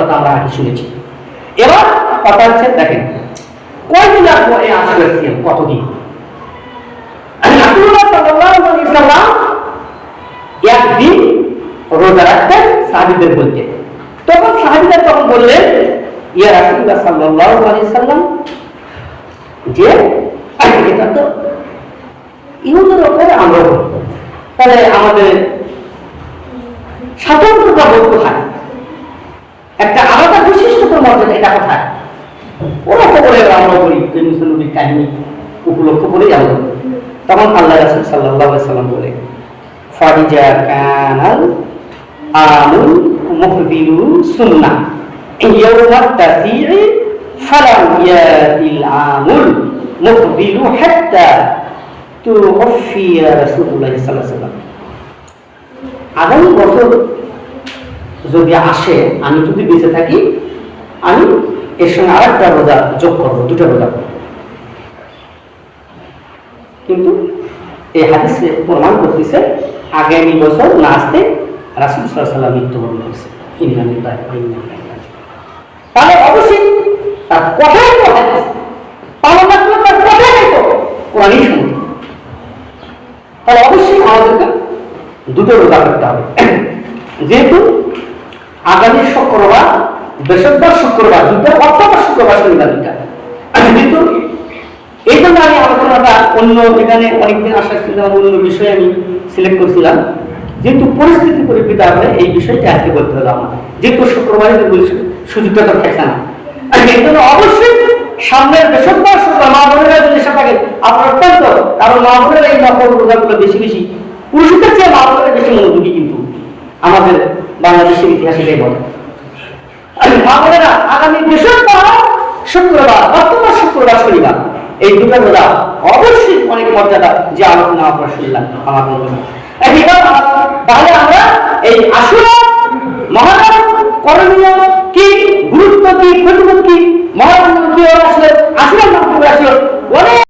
কথা আমরা আগে শুনেছি। এবার কথা হচ্ছে দেখেন কয়দিন পরে আশুরার সিয়াম কতদিন। রাসূলুল্লাহ সাল্লাল্লাহু আলাইহি ওয়াসাল্লাম একদিন রোজা রাখতেন সাহাবীদের বলতে, তখন সাহাবীরা তখন বললেন ইয়া রাসূলুল্লাহ সাল্লাল্লাহু আলাইহি ওয়াসাল্লাম যে এটা তো ইহুদের উপরে আমরা তাহলে আমাদের স্বাতন্ত্রতা বোধ কোথায়, একটা আলাদা বৈশিষ্ট্যের মর্যাদা এটা কোথায়? ওরা তো বলে আমরা বলি মুসলমানের কাহিনী উপলক্ষ করেই আমরা। তখন আল্লাহ রাসূল সাল্লাল্লাহু আলাইহি ওয়াসাল্লাম বলে ফারিজা কানাল আমুল মুহদিলু সুন্নাহ ইয়াউমাত তাসিঈ ফালাম ইয়াতিল আমুল মুহদিলু হাত্তা তুওফিয়া রাসূলুল্লাহ সাল্লাল্লাহু আলাইহি ওয়াসাল্লাম। আগামী বছর যদি আসে, আমি যদি বেঁচে থাকি, আমি এর সঙ্গে আরেকটা রোজা যোগ করবো, দুটা রোজা করবো। কিন্তু এই হাদিসে প্রমাণ করতেছে আগামী বছর না আসতে রাসূল সাল্লাল্লাহু আলাইহি ওয়াসাল্লাম মৃত্যুবরণ করেছে। তাহলে অবশ্যই তার কথাই তো হাদিস, পালন না করলে তার কথাই তো কোরআনই শুনতে। তাহলে অবশ্যই আমাদেরকে দুটো রোজা করতে হবে। যেহেতু আগামী শুক্রবার, বৃহস্পতিবার, শুক্রবার দুটো, অথবা শুক্রবার শনিবার দুটা, কিন্তু এই জন্য আমি আলোচনাটা অন্য এখানে অনেকদিন আশা ছিল, অন্য বিষয়ে আমি সিলেক্ট করছিলাম। যেহেতু পরিস্থিতি পরিপ্রেক্ষিতে হবে এই বিষয়টা আজকে বলতে হলো আমার, যেহেতু শুক্রবারে সুযোগটা তো থাকছে না। এই জন্য অবশ্যই সামনের বৃহস্পতিবার, শুক্রবার মা বোনেরা যদি থাকে আপনার অত্যন্ত, কারণ মা বোনেরা এই নকল রোজাগুলো বেশি বেশি পুরুষদের চেয়ে মা বোনেরা বেশি মনোযোগী, কিন্তু আমাদের বাংলাদেশের ইতিহাসে এটাই বলে। মা বোনেরা আগামী বৃহস্পতিবার, শুক্রবার অথবা শুক্রবার শনিবার এই দুটো রোজা অবশ্যই অনেক মর্যাদা, যে আলোচনা আপনারা শুনলাম আমার বন্ধুরা। তাহলে আমরা এই আশুরা মহানাম করণীয় কি, গুরুত্ব কি, প্রতিপদ কি, মহানাম কি আসলে আশুরা আসলে অনেক